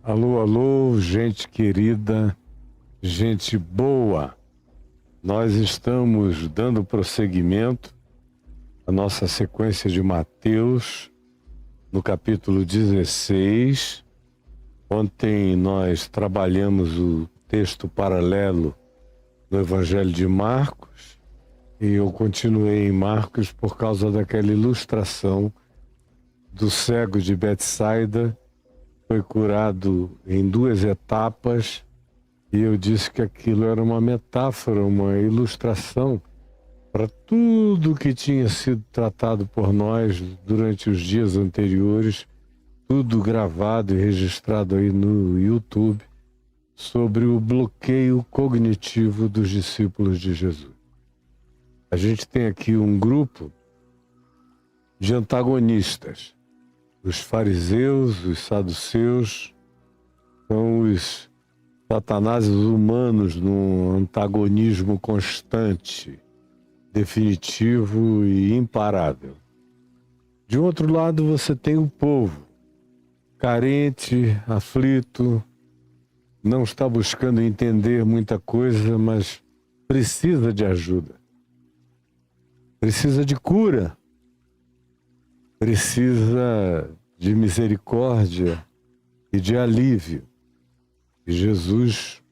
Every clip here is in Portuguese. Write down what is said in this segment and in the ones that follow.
Alô, alô, gente querida, gente boa. Nós estamos dando prosseguimento à nossa sequência de Mateus, no capítulo 16. Ontem nós trabalhamos o texto paralelo no Evangelho de Marcos e eu continuei em Marcos por causa daquela ilustração do cego de Betsaida. Foi curado em 2 etapas e eu disse que aquilo era uma metáfora, uma ilustração para tudo que tinha sido tratado por nós durante os dias anteriores, tudo gravado e registrado aí no YouTube, sobre o bloqueio cognitivo dos discípulos de Jesus. A gente tem aqui um grupo de antagonistas. Os fariseus, os saduceus, são os satanases humanos num antagonismo constante, definitivo e imparável. De outro lado, você tem o povo, carente, aflito, não está buscando entender muita coisa, mas precisa de ajuda, precisa de cura, precisa de misericórdia e de alívio. E Jesus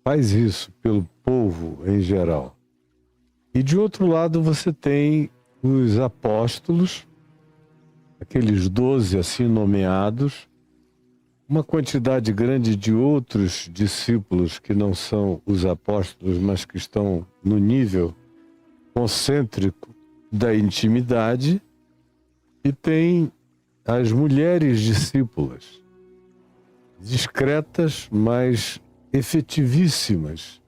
faz isso pelo povo em geral. E de outro lado você tem os apóstolos, aqueles 12 assim nomeados, uma quantidade grande de outros discípulos que não são os apóstolos, mas que estão no nível concêntrico da intimidade. E tem as mulheres discípulas, discretas, mas efetivíssimas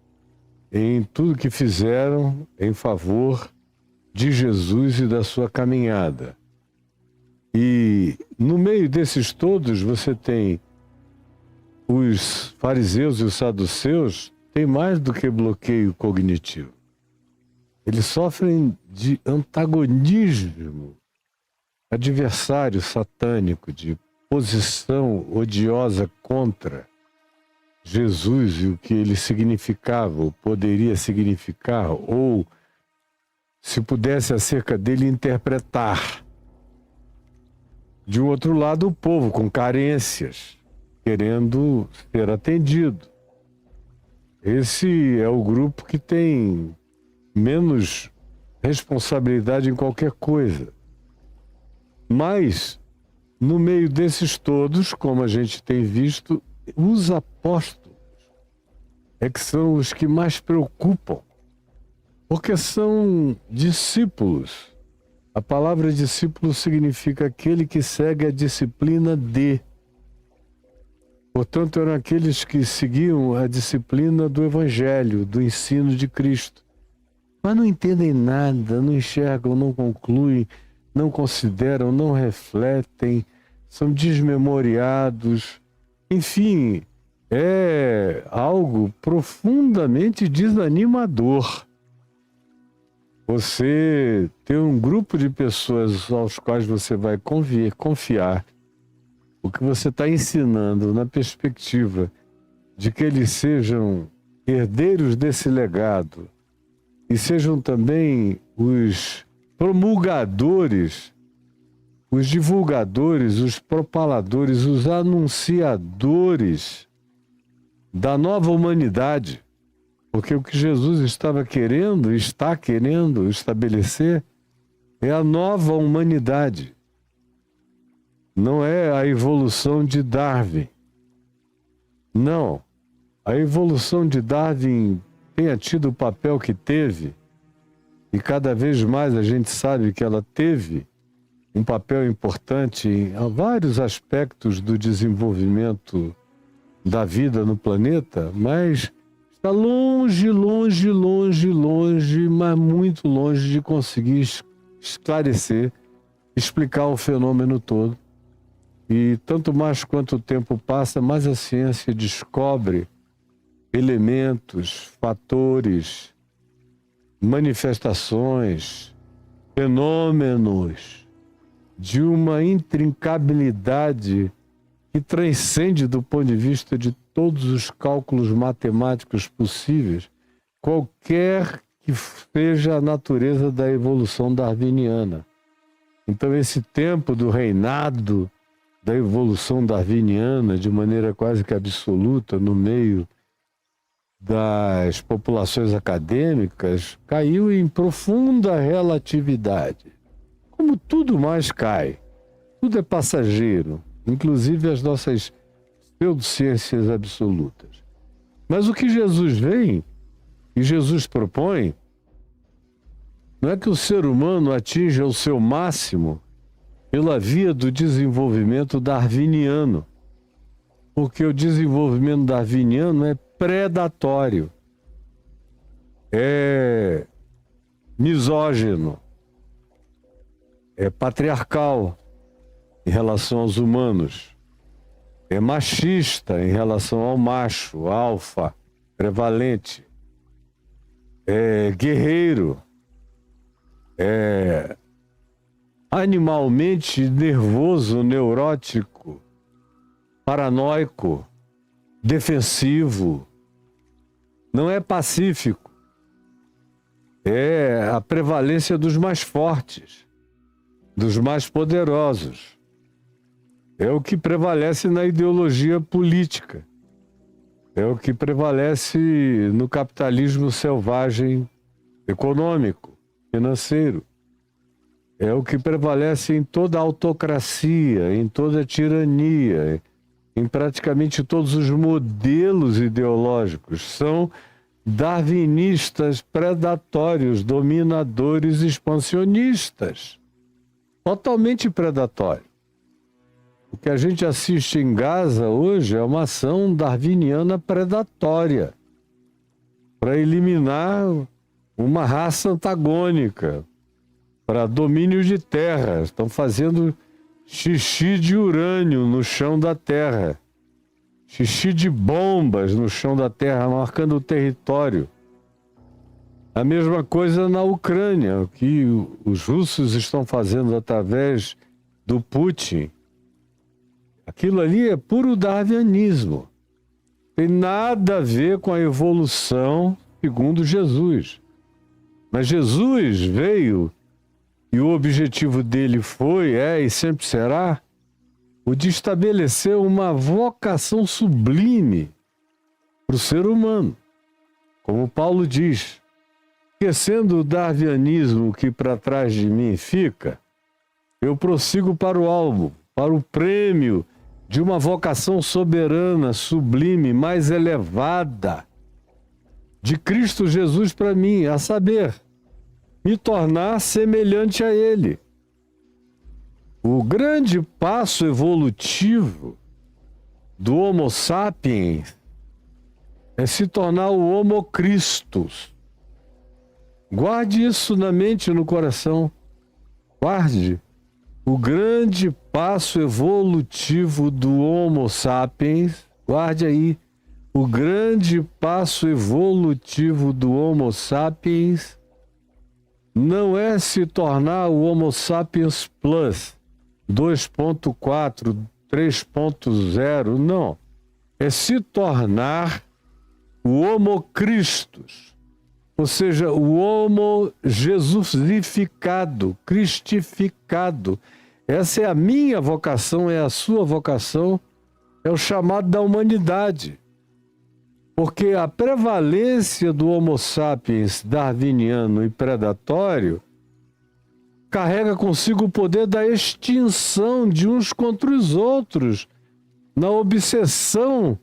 em tudo que fizeram em favor de Jesus e da sua caminhada. E no meio desses todos você tem os fariseus e os saduceus, tem mais do que bloqueio cognitivo. Eles sofrem de antagonismo, adversário satânico, de posição odiosa contra Jesus e o que ele significava, ou poderia significar, ou, se pudesse acerca dele, interpretar. De outro lado, o povo com carências, querendo ser atendido. Esse é o grupo que tem menos responsabilidade em qualquer coisa. Mas, no meio desses todos, como a gente tem visto, os apóstolos é que são os que mais preocupam, porque são discípulos. A palavra discípulo significa aquele que segue a disciplina de. Portanto, eram aqueles que seguiam a disciplina do Evangelho, do ensino de Cristo. Mas não entendem nada, não enxergam, não concluem, não consideram, não refletem, são desmemoriados. Enfim, é algo profundamente desanimador. Você ter um grupo de pessoas aos quais você vai confiar o que você está ensinando na perspectiva de que eles sejam herdeiros desse legado e sejam também os promulgadores, os divulgadores, os propaladores, os anunciadores da nova humanidade. Porque o que Jesus está querendo estabelecer é a nova humanidade. Não é a evolução de Darwin. Não. A evolução de Darwin tenha tido o papel que teve, e cada vez mais a gente sabe que ela teve um papel importante em vários aspectos do desenvolvimento da vida no planeta, mas está longe, longe, longe, longe, mas muito longe de conseguir esclarecer, explicar o fenômeno todo. E tanto mais quanto o tempo passa, mais a ciência descobre elementos, fatores, manifestações, fenômenos de uma intrincabilidade que transcende do ponto de vista de todos os cálculos matemáticos possíveis, qualquer que seja a natureza da evolução darwiniana. Então, esse tempo do reinado da evolução darwiniana, de maneira quase que absoluta, no meio das populações acadêmicas, caiu em profunda relatividade. Como tudo mais cai, tudo é passageiro, inclusive as nossas pseudociências absolutas. Mas o que Jesus vem e Jesus propõe não é que o ser humano atinja o seu máximo pela via do desenvolvimento darwiniano, porque o desenvolvimento darwiniano é predatório, é misógino, é patriarcal em relação aos humanos, é machista em relação ao macho, alfa, prevalente, é guerreiro, é animalmente nervoso, neurótico, paranoico, defensivo, não é pacífico, é a prevalência dos mais fortes, dos mais poderosos. É o que prevalece na ideologia política, é o que prevalece no capitalismo selvagem econômico, financeiro. É o que prevalece em toda a autocracia, em toda a tirania, em praticamente todos os modelos ideológicos. São darwinistas, predatórios, dominadores, expansionistas. Totalmente predatório. O que a gente assiste em Gaza hoje é uma ação darwiniana predatória para eliminar uma raça antagônica, para domínio de terra. Estão fazendo xixi de urânio no chão da terra, xixi de bombas no chão da terra, marcando o território. A mesma coisa na Ucrânia, o que os russos estão fazendo através do Putin. Aquilo ali é puro darwinismo. Tem nada a ver com a evolução segundo Jesus. Mas Jesus veio e o objetivo dele foi, e sempre será, o de estabelecer uma vocação sublime para o ser humano. Como Paulo diz, esquecendo o darwinismo que para trás de mim fica, eu prossigo para o alvo, para o prêmio de uma vocação soberana, sublime, mais elevada, de Cristo Jesus para mim, a saber, me tornar semelhante a Ele. O grande passo evolutivo do Homo sapiens é se tornar o Homo Christus. Guarde isso na mente e no coração. Guarde. O grande passo evolutivo do Homo sapiens, guarde aí, o grande passo evolutivo do Homo sapiens não é se tornar o Homo sapiens Plus 2.4, 3.0, não. É se tornar o Homo Christus, ou seja, o Homo Jesusificado, cristificado. Essa é a minha vocação, é a sua vocação, é o chamado da humanidade. Porque a prevalência do Homo sapiens darwiniano e predatório carrega consigo o poder da extinção de uns contra os outros, na obsessão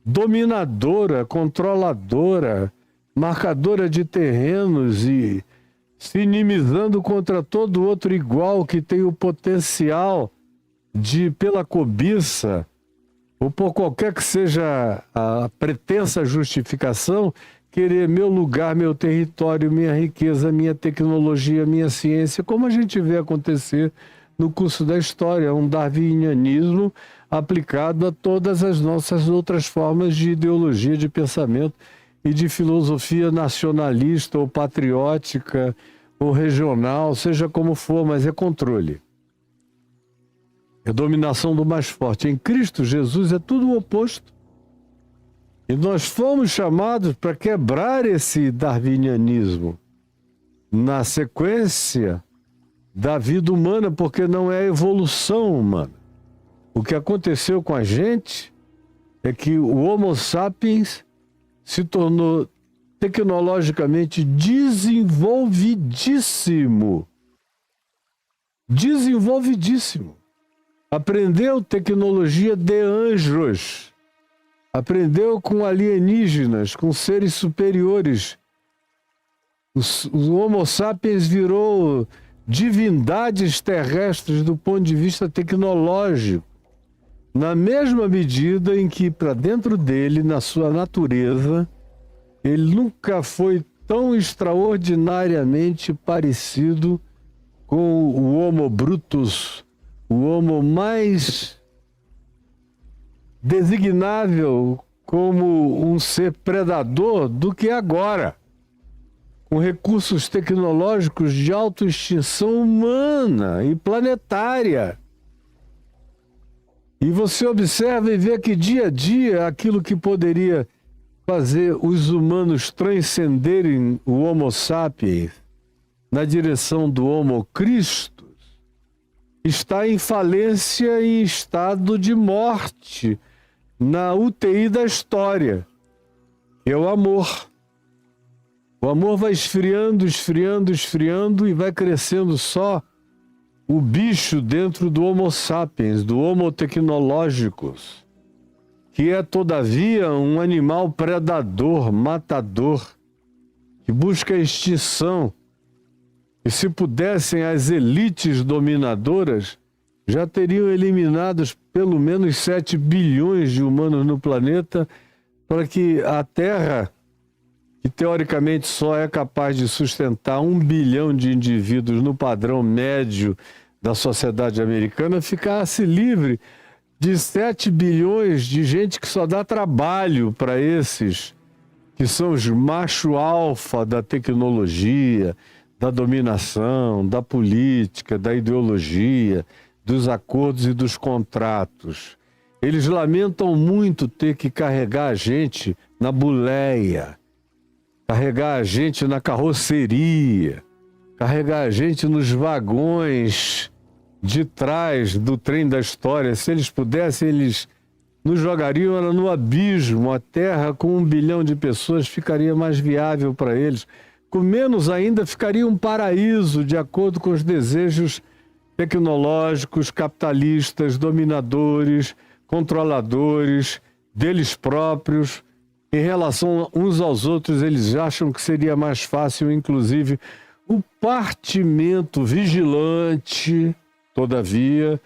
dominadora, controladora, marcadora de terrenos e se inimizando contra todo outro igual que tem o potencial de, pela cobiça, ou por qualquer que seja a pretensa justificação, querer meu lugar, meu território, minha riqueza, minha tecnologia, minha ciência, como a gente vê acontecer no curso da história, um darwinianismo aplicado a todas as nossas outras formas de ideologia, de pensamento e de filosofia nacionalista ou patriótica ou regional, seja como for, mas é controle. É dominação do mais forte. Em Cristo Jesus é tudo o oposto. E nós fomos chamados para quebrar esse darwinianismo na sequência da vida humana, porque não é a evolução humana. O que aconteceu com a gente é que o Homo sapiens se tornou tecnologicamente desenvolvidíssimo. Desenvolvidíssimo. Aprendeu tecnologia de anjos. Aprendeu com alienígenas, com seres superiores. O Homo sapiens virou divindades terrestres do ponto de vista tecnológico. Na mesma medida em que, para dentro dele, na sua natureza, ele nunca foi tão extraordinariamente parecido com o Homo brutus, o Homo mais designável como um ser predador do que agora, com recursos tecnológicos de autoextinção humana e planetária. E você observa e vê que dia a dia aquilo que poderia fazer os humanos transcenderem o Homo sapiens na direção do Homo Christus está em falência e em estado de morte na UTI da história, que é o amor. O amor vai esfriando, esfriando, esfriando e vai crescendo só o bicho dentro do Homo sapiens, do Homo tecnológicos, que é, todavia, um animal predador, matador, que busca a extinção. E se pudessem, as elites dominadoras já teriam eliminado pelo menos 7 bilhões de humanos no planeta para que a Terra, que teoricamente só é capaz de sustentar 1 bilhão de indivíduos no padrão médio da sociedade americana, ficasse livre de 7 bilhões de gente que só dá trabalho para esses, que são os macho-alfa da tecnologia, da dominação, da política, da ideologia, dos acordos e dos contratos. Eles lamentam muito ter que carregar a gente na boleia, carregar a gente na carroceria, carregar a gente nos vagões de trás do trem da história. Se eles pudessem, eles nos jogariam no abismo. A Terra, com 1 bilhão de pessoas, ficaria mais viável para eles. Com menos ainda, ficaria um paraíso, de acordo com os desejos tecnológicos, capitalistas, dominadores, controladores, deles próprios. Em relação uns aos outros, eles acham que seria mais fácil, inclusive, o partimento vigilante, todavia,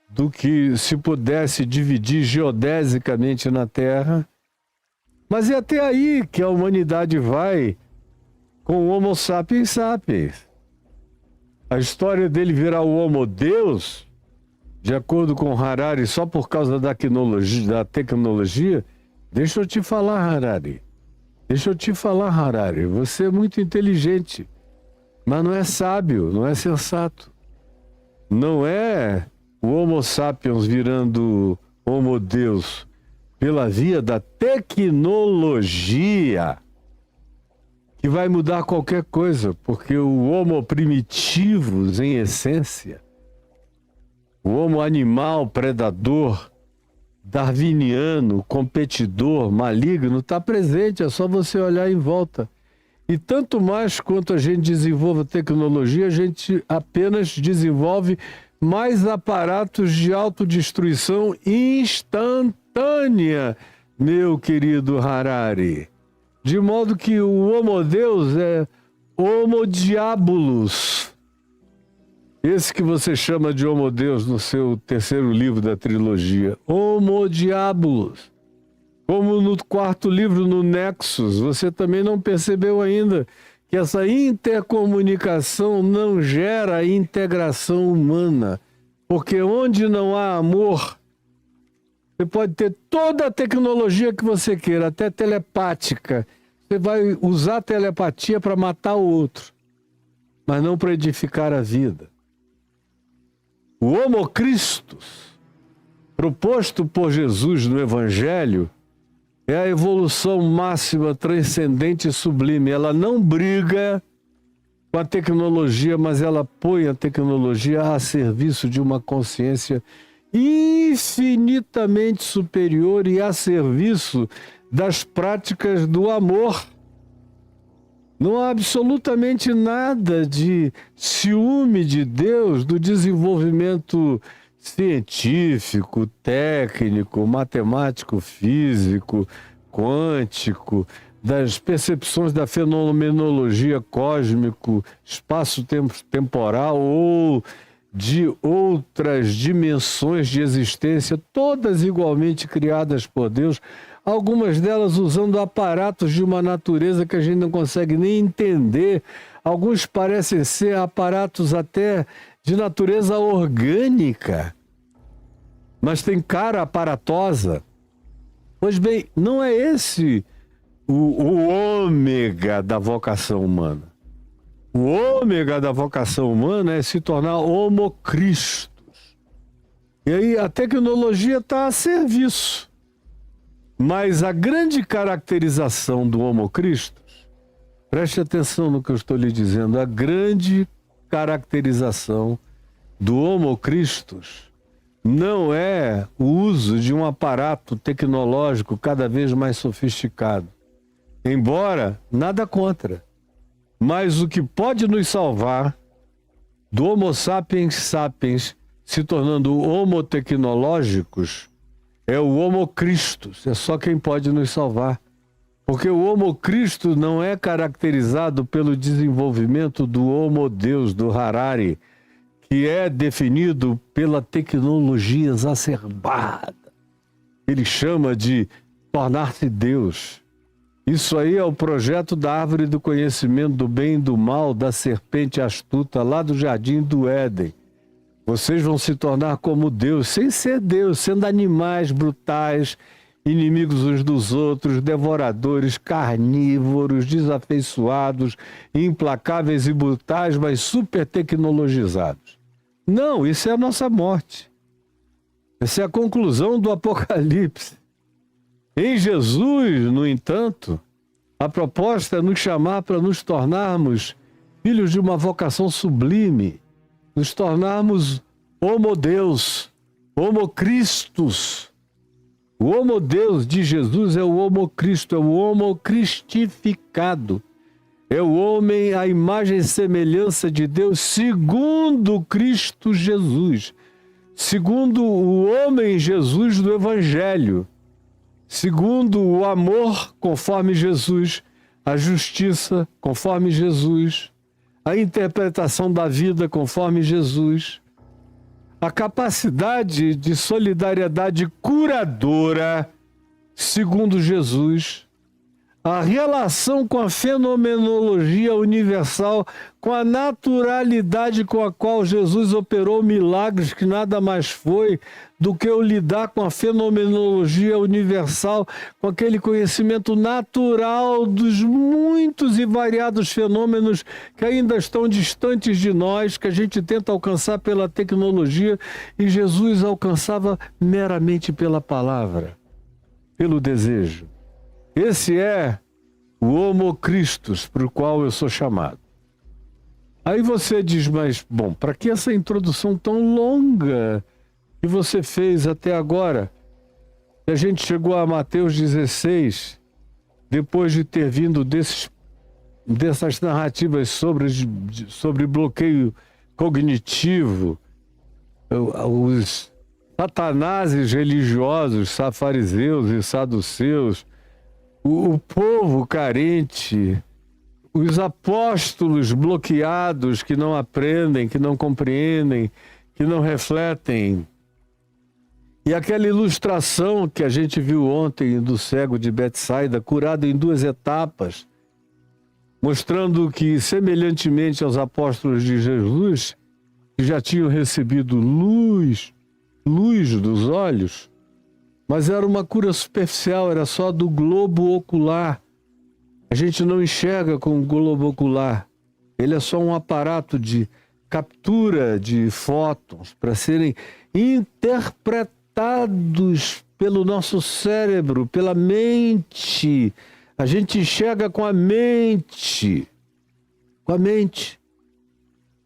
do que se pudesse dividir geodesicamente na Terra. Mas é até aí que a humanidade vai com o Homo sapiens sapiens. A história dele virar o Homo Deus, de acordo com Harari, só por causa da tecnologia, deixa eu te falar, Harari. Deixa eu te falar, Harari. Você é muito inteligente, mas não é sábio, não é sensato. Não é o Homo sapiens virando Homo Deus pela via da tecnologia que vai mudar qualquer coisa, porque o Homo primitivos, em essência, o Homo animal, predador, darwiniano, competidor, maligno, está presente, é só você olhar em volta. E tanto mais quanto a gente desenvolve tecnologia, a gente apenas desenvolve mais aparatos de autodestruição instantânea, meu querido Harari. De modo que o Homo Deus é Homo Diabolus. Esse que você chama de Homo Deus no seu 3º livro da trilogia. Homo Diabolus. Como no 4º livro, no Nexus, você também não percebeu ainda que essa intercomunicação não gera integração humana. Porque onde não há amor, você pode ter toda a tecnologia que você queira, até telepática. Você vai usar a telepatia para matar o outro, mas não para edificar a vida. O Homo Christus, proposto por Jesus no Evangelho, é a evolução máxima, transcendente e sublime. Ela não briga com a tecnologia, mas ela põe a tecnologia a serviço de uma consciência infinitamente superior e a serviço das práticas do amor. Não há absolutamente nada de ciúme de Deus, do desenvolvimento científico, técnico, matemático, físico, quântico, das percepções da fenomenologia cósmico, espaço-temporal ou de outras dimensões de existência, todas igualmente criadas por Deus, algumas delas usando aparatos de uma natureza que a gente não consegue nem entender. Alguns parecem ser aparatos até de natureza orgânica, mas tem cara aparatosa. Pois bem, não é esse o ômega da vocação humana. O ômega da vocação humana é se tornar Homo Christus. E aí a tecnologia está a serviço. Mas a grande caracterização do Homo Christus, preste atenção no que eu estou lhe dizendo, a grande caracterização do Homo Christus não é o uso de um aparato tecnológico cada vez mais sofisticado. Embora, nada contra. Mas o que pode nos salvar do Homo sapiens sapiens se tornando homo tecnológicos é o Homo Christus. É só quem pode nos salvar. Porque o Homo Christus não é caracterizado pelo desenvolvimento do Homo Deus, do Harari, que é definido pela tecnologia exacerbada. Ele chama de tornar-se Deus. Isso aí é o projeto da árvore do conhecimento do bem e do mal, da serpente astuta, lá do jardim do Éden. Vocês vão se tornar como Deus, sem ser Deus, sendo animais brutais, inimigos uns dos outros, devoradores, carnívoros, desafeiçoados, implacáveis e brutais, mas super tecnologizados. Não, isso é a nossa morte. Essa é a conclusão do Apocalipse. Em Jesus, no entanto, a proposta é nos chamar para nos tornarmos filhos de uma vocação sublime, nos tornarmos Homo Deus, Homo Christus. O Homo Deus de Jesus é o Homo Cristo, é o Homo Cristificado. É o homem à imagem e semelhança de Deus, segundo Cristo Jesus, segundo o homem Jesus do Evangelho, segundo o amor conforme Jesus, a justiça conforme Jesus, a interpretação da vida conforme Jesus, a capacidade de solidariedade curadora segundo Jesus, a relação com a fenomenologia universal, com a naturalidade com a qual Jesus operou milagres, que nada mais foi do que o lidar com a fenomenologia universal, com aquele conhecimento natural dos muitos e variados fenômenos que ainda estão distantes de nós, que a gente tenta alcançar pela tecnologia, e Jesus alcançava meramente pela palavra, pelo desejo. Esse é o Homo Christus, para o qual eu sou chamado. Aí você diz, mas, bom, para que essa introdução tão longa que você fez até agora? A gente chegou a Mateus 16, depois de ter vindo dessas narrativas sobre bloqueio cognitivo, os satanases religiosos, fariseus e saduceus, o povo carente, os apóstolos bloqueados que não aprendem, que não compreendem, que não refletem. E aquela ilustração que a gente viu ontem do cego de Betsaida, curado em 2 etapas, mostrando que, semelhantemente aos apóstolos de Jesus, que já tinham recebido luz dos olhos, mas era uma cura superficial, era só do globo ocular. A gente não enxerga com o globo ocular. Ele é só um aparato de captura de fótons, para serem interpretados pelo nosso cérebro, pela mente. A gente enxerga com a mente. Com a mente.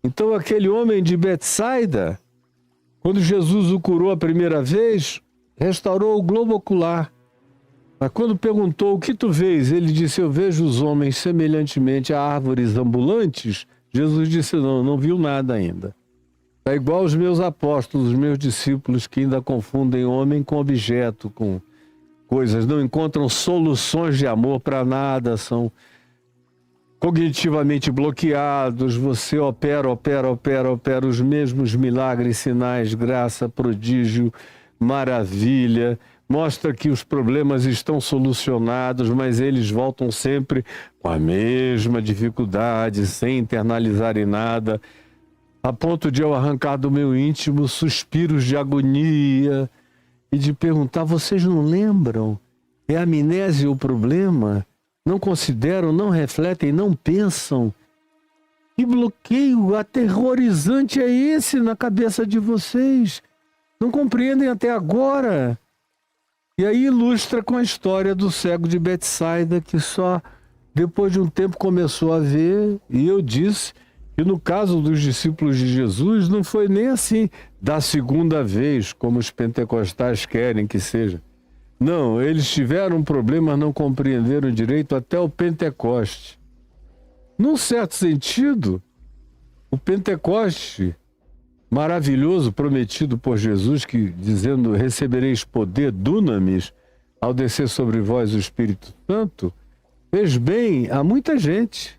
Então aquele homem de Betsaida, quando Jesus o curou a primeira vez, restaurou o globo ocular. Mas quando perguntou o que tu vês, ele disse, eu vejo os homens semelhantemente a árvores ambulantes. Jesus disse, não viu nada ainda. É igual os meus apóstolos, os meus discípulos que ainda confundem homem com objeto, com coisas, não encontram soluções de amor para nada, são cognitivamente bloqueados. Você opera os mesmos milagres, sinais, graça, prodígio, maravilha, mostra que os problemas estão solucionados, mas eles voltam sempre com a mesma dificuldade, sem internalizar em nada, a ponto de eu arrancar do meu íntimo suspiros de agonia e de perguntar, vocês não lembram? É amnésia o problema? Não consideram, não refletem, não pensam? Que bloqueio aterrorizante é esse na cabeça de vocês? Não compreendem até agora? E aí ilustra com a história do cego de Betsaida, que só depois de um tempo começou a ver, e eu disse que no caso dos discípulos de Jesus não foi nem assim da segunda vez, como os pentecostais querem que seja. Não, eles tiveram problemas, não compreenderam direito até o Pentecoste. Num certo sentido, o Pentecoste maravilhoso prometido por Jesus, que dizendo, recebereis poder, dunamis, ao descer sobre vós o Espírito Santo, fez bem a muita gente,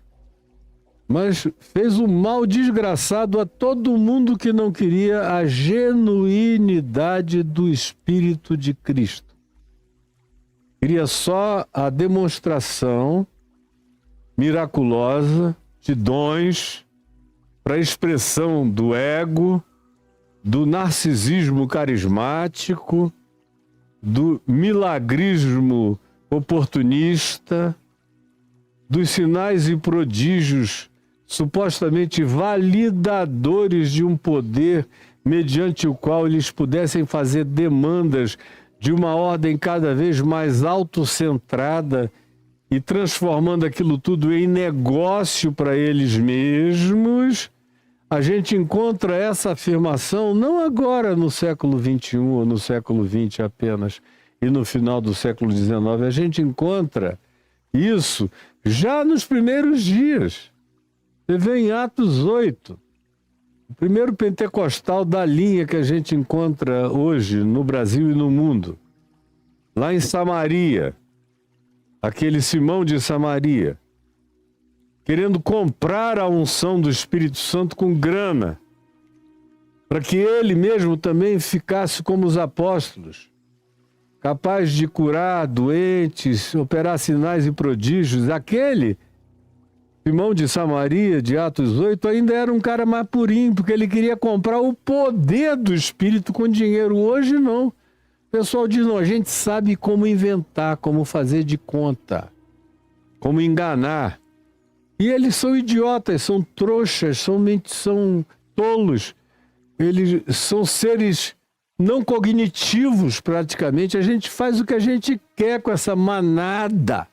mas fez um mal desgraçado a todo mundo que não queria a genuinidade do Espírito de Cristo. Queria só a demonstração miraculosa de dons para a expressão do ego, do narcisismo carismático, do milagrismo oportunista, dos sinais e prodígios supostamente validadores de um poder mediante o qual eles pudessem fazer demandas de uma ordem cada vez mais autocentrada e transformando aquilo tudo em negócio para eles mesmos. A gente encontra essa afirmação não agora no século XXI ou no século XX apenas e no final do século XIX. A gente encontra isso já nos primeiros dias. Você vê em Atos 8, o primeiro pentecostal da linha que a gente encontra hoje no Brasil e no mundo. Lá em Samaria, aquele Simão de Samaria, querendo comprar a unção do Espírito Santo com grana, para que ele mesmo também ficasse como os apóstolos, capaz de curar doentes, operar sinais e prodígios. Aquele Simão de Samaria, de Atos 8, ainda era um cara mais purinho, porque ele queria comprar o poder do Espírito com dinheiro. Hoje não. O pessoal diz, não, a gente sabe como inventar, como fazer de conta, como enganar. E eles são idiotas, são trouxas, são tolos. Eles são seres não cognitivos, praticamente. A gente faz o que a gente quer com essa manada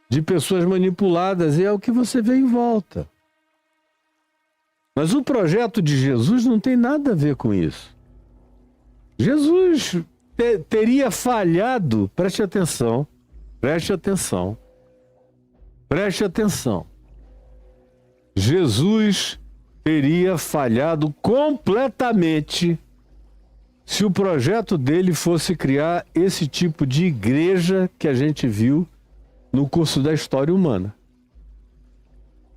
de pessoas manipuladas, e é o que você vê em volta. Mas o projeto de Jesus não tem nada a ver com isso. Jesus teria falhado, preste atenção, Jesus teria falhado completamente se o projeto dele fosse criar esse tipo de igreja que a gente viu no curso da história humana.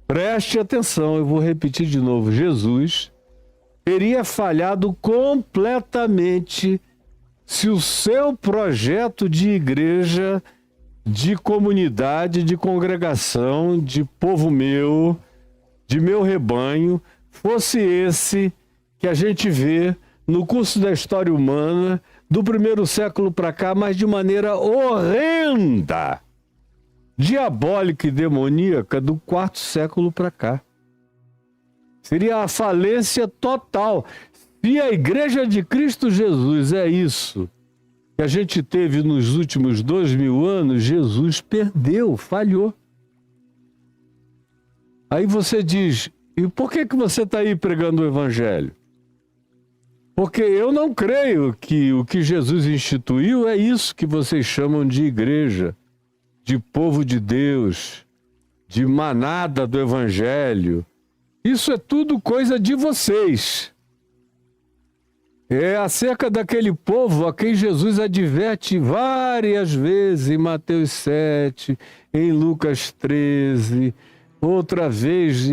Preste atenção, eu vou repetir de novo. Jesus teria falhado completamente se o seu projeto de igreja, de comunidade, de congregação, de povo meu, de meu rebanho, fosse esse que a gente vê no curso da história humana do primeiro século para cá, mas de maneira horrenda, diabólica e demoníaca do quarto século para cá. Seria a falência total. Se a Igreja de Cristo Jesus é isso que a gente teve nos últimos 2000 anos, Jesus perdeu, falhou. Aí você diz, e por que você está aí pregando o Evangelho? Porque eu não creio que o que Jesus instituiu é isso que vocês chamam de igreja, de povo de Deus, de manada do Evangelho. Isso é tudo coisa de vocês. É acerca daquele povo a quem Jesus adverte várias vezes em Mateus 7, em Lucas 13, outra vez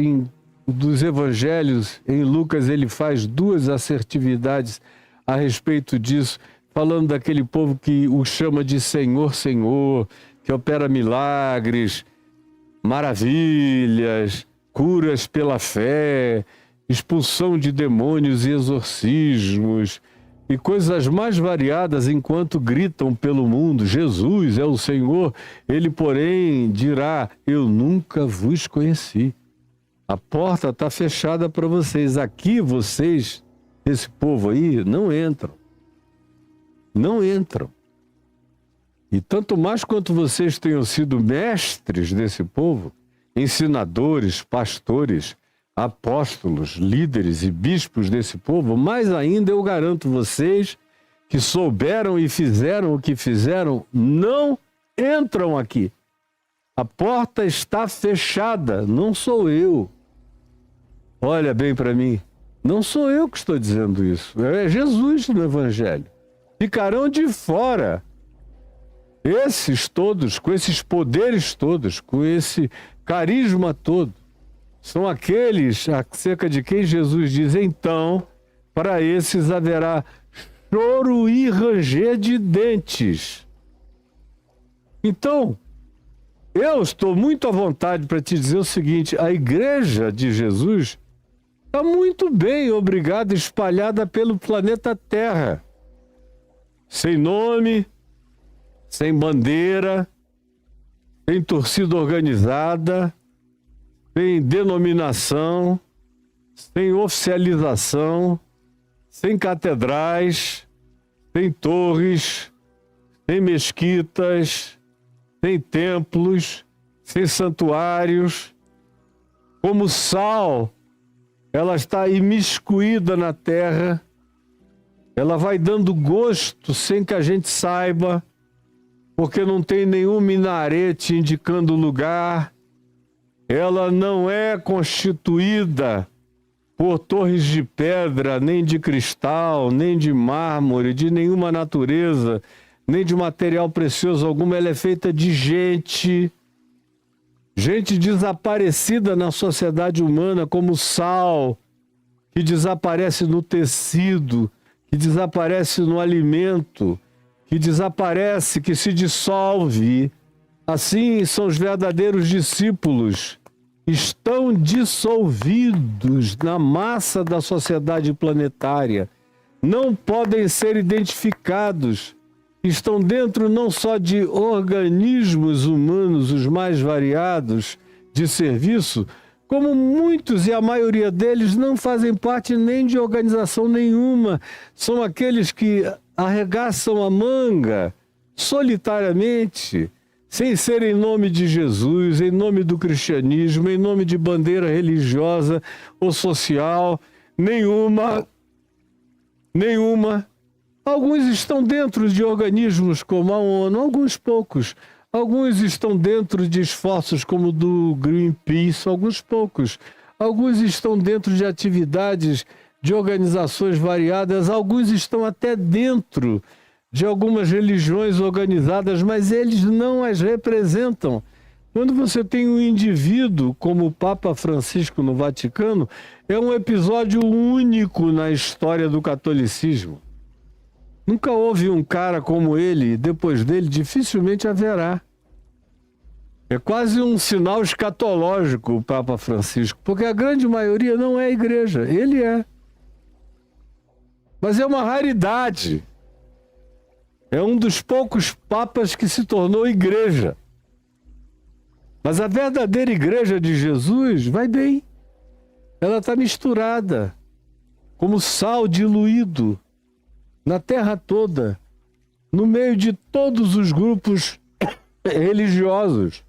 dos evangelhos, em Lucas ele faz 2 assertividades a respeito disso, falando daquele povo que o chama de Senhor, Senhor, que opera milagres, maravilhas, curas pela fé, expulsão de demônios e exorcismos, e coisas mais variadas enquanto gritam pelo mundo, Jesus é o Senhor. Ele, porém, dirá, eu nunca vos conheci. A porta está fechada para vocês. Aqui vocês, esse povo aí, não entram. Não entram. E tanto mais quanto vocês tenham sido mestres desse povo, ensinadores, pastores, apóstolos, líderes e bispos desse povo, mais ainda eu garanto vocês que souberam e fizeram o que fizeram, não entram aqui. A porta está fechada, não sou eu. Olha bem para mim, não sou eu que estou dizendo isso, é Jesus no Evangelho. Ficarão de fora. Esses todos, com esses poderes todos, com esse carisma todo, são aqueles acerca de quem Jesus diz, então, para esses haverá choro e ranger de dentes. Então, eu estou muito à vontade para te dizer o seguinte, a Igreja de Jesus está muito bem, obrigado, espalhada pelo planeta Terra. Sem nome, sem bandeira, sem torcida organizada, sem denominação, sem oficialização, sem catedrais, sem torres, sem mesquitas, sem templos, sem santuários. Como sal, ela está imiscuída na terra, ela vai dando gosto sem que a gente saiba, porque não tem nenhum minarete indicando o lugar. Ela não é constituída por torres de pedra, nem de cristal, nem de mármore, de nenhuma natureza, nem de material precioso algum. Ela é feita de gente desaparecida na sociedade humana, como sal, que desaparece no tecido, que desaparece no alimento, que desaparece, que se dissolve. Assim são os verdadeiros discípulos, estão dissolvidos na massa da sociedade planetária, não podem ser identificados, estão dentro não só de organismos humanos, os mais variados, de serviço, como muitos e a maioria deles não fazem parte nem de organização nenhuma, são aqueles que arregaçam a manga solitariamente, sem ser em nome de Jesus, em nome do cristianismo, em nome de bandeira religiosa ou social, nenhuma. Alguns estão dentro de organismos como a ONU, alguns poucos. Alguns estão dentro de esforços como o do Greenpeace, alguns poucos. Alguns estão dentro de atividades de organizações variadas, alguns estão até dentro de algumas religiões organizadas, mas eles não as representam. Quando você tem um indivíduo como o Papa Francisco no Vaticano, é um episódio único na história do catolicismo. Nunca houve um cara como ele, depois dele dificilmente haverá. É quase um sinal escatológico o Papa Francisco, porque a grande maioria não é igreja, ele é. Mas é uma raridade. É um dos poucos papas que se tornou igreja. Mas a verdadeira igreja de Jesus vai bem. ela está misturada, como sal diluído na terra toda, no meio de todos os grupos religiosos,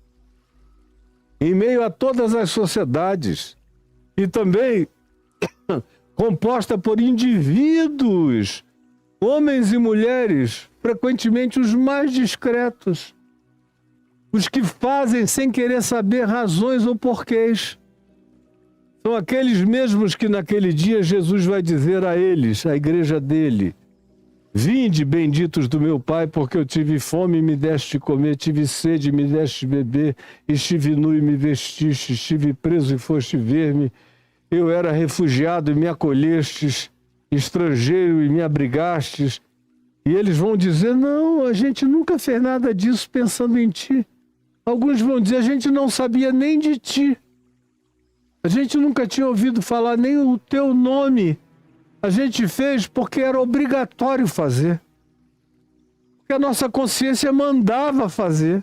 em meio a todas as sociedades, e também composta por indivíduos, homens e mulheres, frequentemente os mais discretos, os que fazem sem querer saber razões ou porquês. São aqueles mesmos que naquele dia Jesus vai dizer a eles, à igreja dele: vinde, benditos do meu Pai, porque eu tive fome e me deste de comer, tive sede e me deste de beber, estive nu e me vestiste, estive preso e foste ver-me, eu era refugiado e me acolhestes, estrangeiro e me abrigastes. E eles vão dizer: não, a gente nunca fez nada disso pensando em ti. Alguns vão dizer: a gente não sabia nem de ti. A gente nunca tinha ouvido falar nem o teu nome. A gente fez porque era obrigatório fazer. Porque a nossa consciência mandava fazer.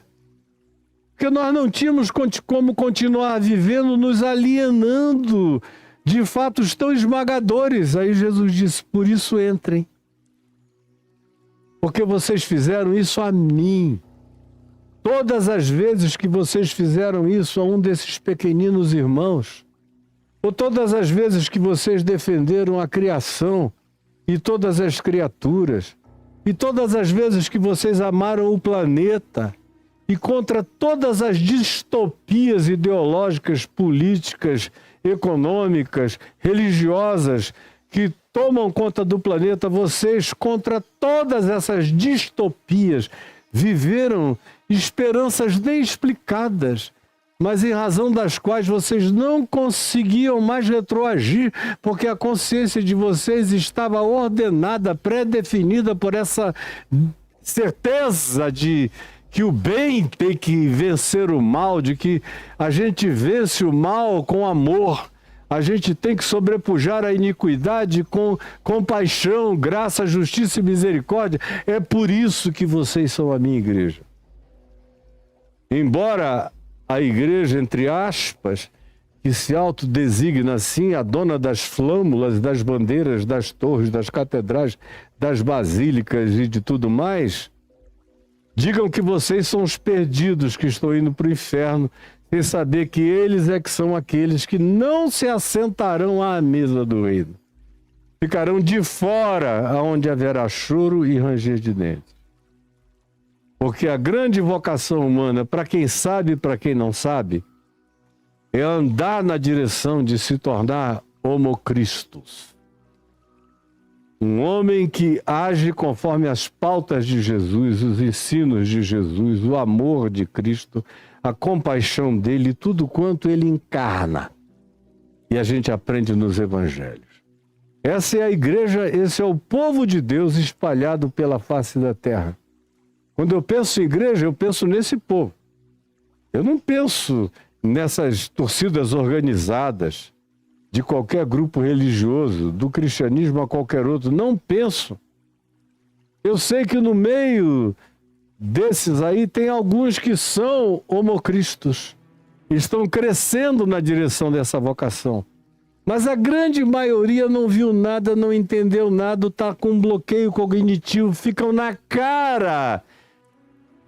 Porque nós não tínhamos como continuar vivendo nos alienando de fatos tão esmagadores. Aí Jesus disse: por isso entrem. Porque vocês fizeram isso a mim. Todas as vezes que vocês fizeram isso a um desses pequeninos irmãos, ou todas as vezes que vocês defenderam a criação e todas as criaturas, e todas as vezes que vocês amaram o planeta, e contra todas as distopias ideológicas, políticas, econômicas, religiosas que tomam conta do planeta, vocês, contra todas essas distopias, viveram esperanças nem explicadas, mas em razão das quais vocês não conseguiam mais retroagir, porque a consciência de vocês estava ordenada, pré-definida por essa certeza de que o bem tem que vencer o mal, de que a gente vence o mal com amor, a gente tem que sobrepujar a iniquidade com compaixão, graça, justiça e misericórdia. É por isso que vocês são a minha igreja. Embora a igreja, entre aspas, que se autodesigna assim, a dona das flâmulas, das bandeiras, das torres, das catedrais, das basílicas e de tudo mais, digam que vocês são os perdidos que estão indo para o inferno, sem saber que eles é que são aqueles que não se assentarão à mesa do reino. Ficarão de fora, aonde haverá choro e ranger de dentes. Porque a grande vocação humana, para quem sabe e para quem não sabe, é andar na direção de se tornar Homo Christus. Um homem que age conforme as pautas de Jesus, os ensinos de Jesus, o amor de Cristo, a compaixão dele, tudo quanto ele encarna. E a gente aprende nos evangelhos. Essa é a igreja, esse é o povo de Deus espalhado pela face da terra. Quando eu penso em igreja, eu penso nesse povo. Eu não penso nessas torcidas organizadas de qualquer grupo religioso, do cristianismo a qualquer outro. Não penso. Eu sei que no meio desses aí tem alguns que são homocristos, estão crescendo na direção dessa vocação. Mas a grande maioria não viu nada, não entendeu nada, está com um bloqueio cognitivo, ficam na cara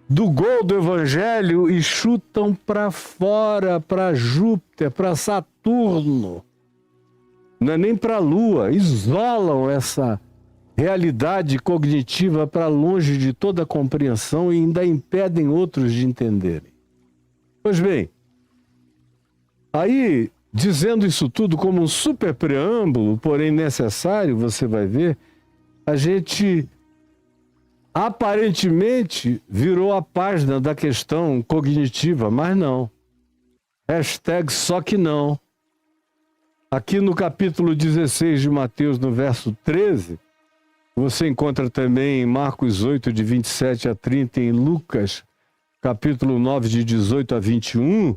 do gol do evangelho e chutam para fora, para Júpiter, para Saturno. Não é nem para a Lua, isolam essa realidade cognitiva para longe de toda compreensão e ainda impedem outros de entenderem. Pois bem, aí, dizendo isso tudo como um super preâmbulo, porém necessário, você vai ver, a gente aparentemente virou a página da questão cognitiva, mas não. Hashtag só que não. Aqui no capítulo 16 de Mateus, no verso 13, você encontra também em Marcos 8, de 27 a 30, em Lucas, capítulo 9, de 18 a 21,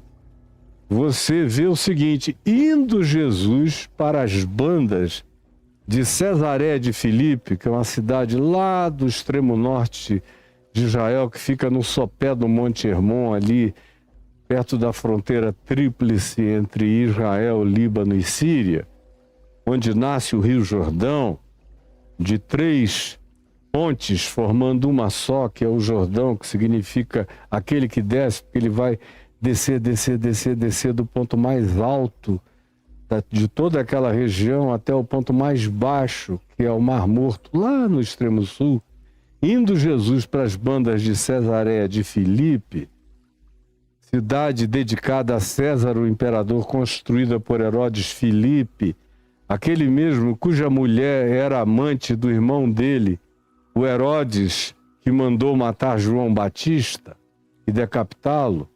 você vê o seguinte: indo Jesus para as bandas de Cesareia de Filipe, que é uma cidade lá do extremo norte de Israel, que fica no sopé do Monte Hermon, ali perto da fronteira tríplice entre Israel, Líbano e Síria, onde nasce o Rio Jordão, de 3 pontes formando uma só, que é o Jordão, que significa aquele que desce, porque ele vai descer do ponto mais alto de toda aquela região até o ponto mais baixo, que é o Mar Morto, lá no extremo sul. Indo Jesus para as bandas de Cesareia de Filipe, cidade dedicada a César, o imperador, construída por Herodes Filipe, aquele mesmo cuja mulher era amante do irmão dele, o Herodes, que mandou matar João Batista e decapitá-lo.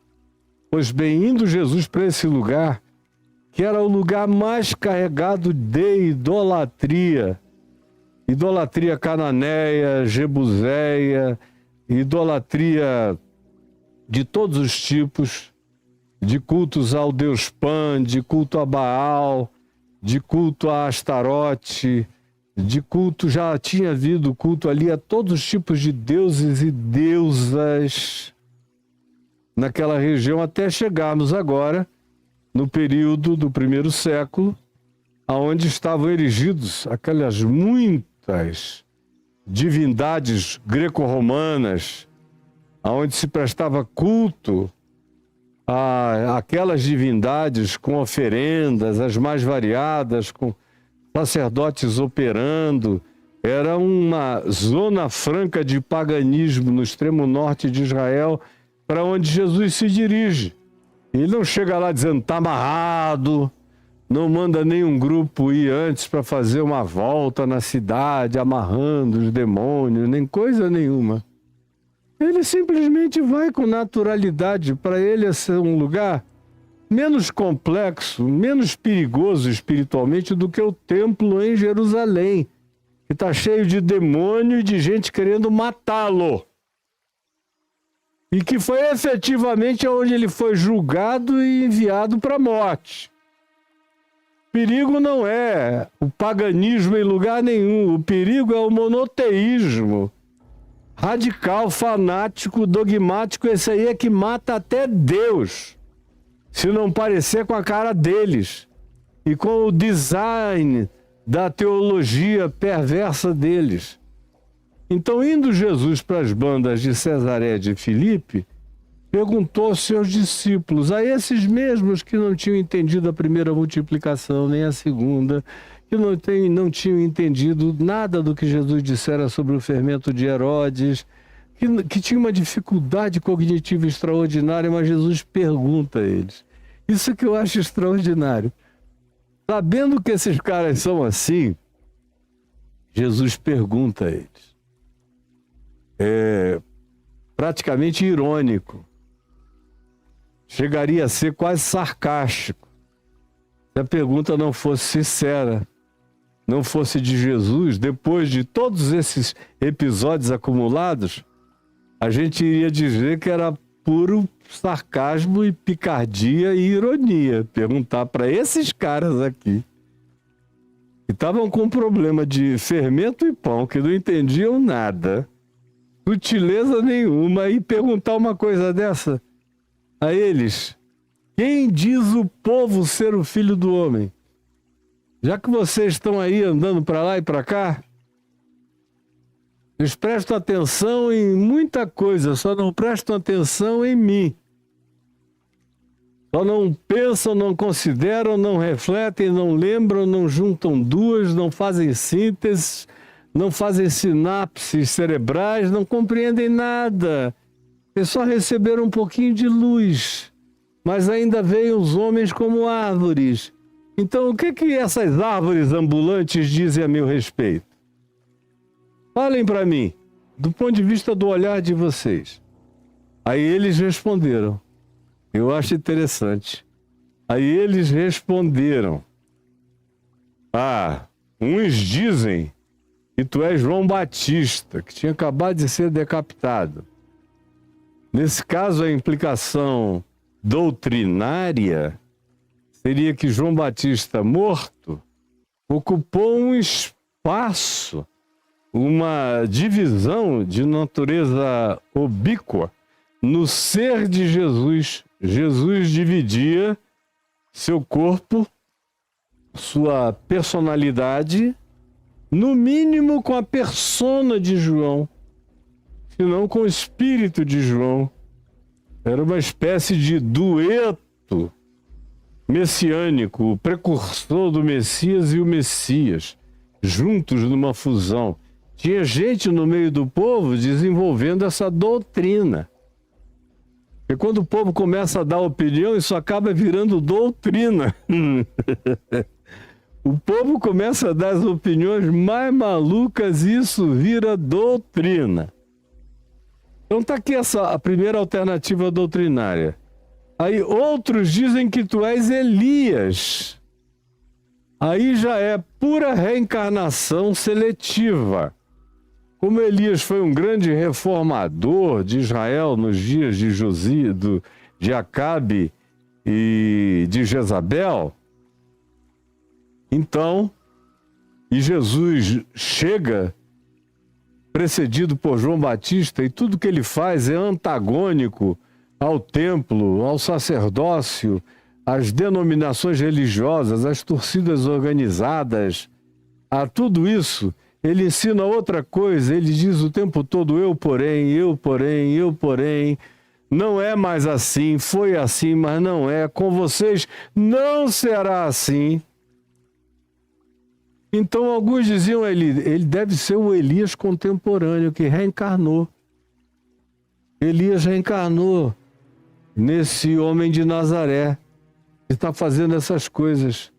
Pois bem, indo Jesus para esse lugar, que era o lugar mais carregado de idolatria cananeia, jebuseia, idolatria de todos os tipos, de cultos ao Deus Pan, de culto a Baal, de culto a Astarote, de culto, já tinha havido culto ali a todos os tipos de deuses e deusas naquela região, até chegarmos agora no período do 1º século, aonde estavam erigidos aquelas muitas divindades greco-romanas, aonde se prestava culto a aquelas divindades com oferendas, as mais variadas, com sacerdotes operando. Era uma zona franca de paganismo no extremo norte de Israel, para onde Jesus se dirige. Ele não chega lá dizendo, está amarrado, não manda nenhum grupo ir antes para fazer uma volta na cidade, amarrando os demônios, nem coisa nenhuma. Ele simplesmente vai com naturalidade. Para ele é um lugar menos complexo, menos perigoso espiritualmente do que o templo em Jerusalém, que está cheio de demônio e de gente querendo matá-lo. E que foi efetivamente onde ele foi julgado e enviado para a morte. O perigo não é o paganismo em lugar nenhum, o perigo é o monoteísmo radical, fanático, dogmático. Esse aí é que mata até Deus, se não parecer com a cara deles e com o design da teologia perversa deles. Então, indo Jesus para as bandas de Cesareia de Filipe, perguntou aos seus discípulos, a esses mesmos que não tinham entendido a primeira multiplicação, nem a segunda, que não tinham entendido nada do que Jesus dissera sobre o fermento de Herodes, que tinha uma dificuldade cognitiva extraordinária, mas Jesus pergunta a eles. Isso que eu acho extraordinário. Sabendo que esses caras são assim, Jesus pergunta a eles. É praticamente irônico. Chegaria a ser quase sarcástico. Se a pergunta não fosse sincera, não fosse de Jesus, depois de todos esses episódios acumulados, a gente iria dizer que era puro sarcasmo e picardia e ironia. Perguntar para esses caras aqui, que estavam com problema de fermento e pão, que não entendiam nada, sutileza nenhuma, e perguntar uma coisa dessa a eles: quem diz o povo ser o Filho do Homem? Já que vocês estão aí andando para lá e para cá, eles prestam atenção em muita coisa, só não prestam atenção em mim. Só não pensam, não consideram, não refletem, não lembram, não juntam duas, não fazem síntese, não fazem sinapses cerebrais, não compreendem nada. Eles só receberam um pouquinho de luz, mas ainda veem os homens como árvores. Então, o que essas árvores ambulantes dizem a meu respeito? Falem para mim, do ponto de vista do olhar de vocês. Aí eles responderam. Eu acho interessante. Aí eles responderam. Uns dizem que tu és João Batista, que tinha acabado de ser decapitado. Nesse caso, a implicação doutrinária seria que João Batista, morto, ocupou um espaço, uma divisão de natureza ubíqua no ser de Jesus Jesus dividia seu corpo, sua personalidade, no mínimo com a persona de João, se não com o espírito de João. Era uma espécie de dueto messiânico, o precursor do Messias e o Messias, juntos numa fusão. Tinha gente no meio do povo desenvolvendo essa doutrina. E quando o povo começa a dar opinião, isso acaba virando doutrina. O povo começa a dar as opiniões mais malucas e isso vira doutrina. Então está aqui a primeira alternativa doutrinária. Aí outros dizem que tu és Elias. Aí já é pura reencarnação seletiva. Como Elias foi um grande reformador de Israel nos dias de de Acabe e de Jezabel, então, e Jesus chega precedido por João Batista, e tudo que ele faz é antagônico ao templo, ao sacerdócio, às denominações religiosas, às torcidas organizadas, a tudo isso. Ele ensina outra coisa, ele diz o tempo todo, eu porém, não é mais assim, foi assim, mas não é, com vocês não será assim. Então alguns diziam, ele deve ser o Elias contemporâneo, que reencarnou. Elias reencarnou nesse homem de Nazaré, que está fazendo essas coisas.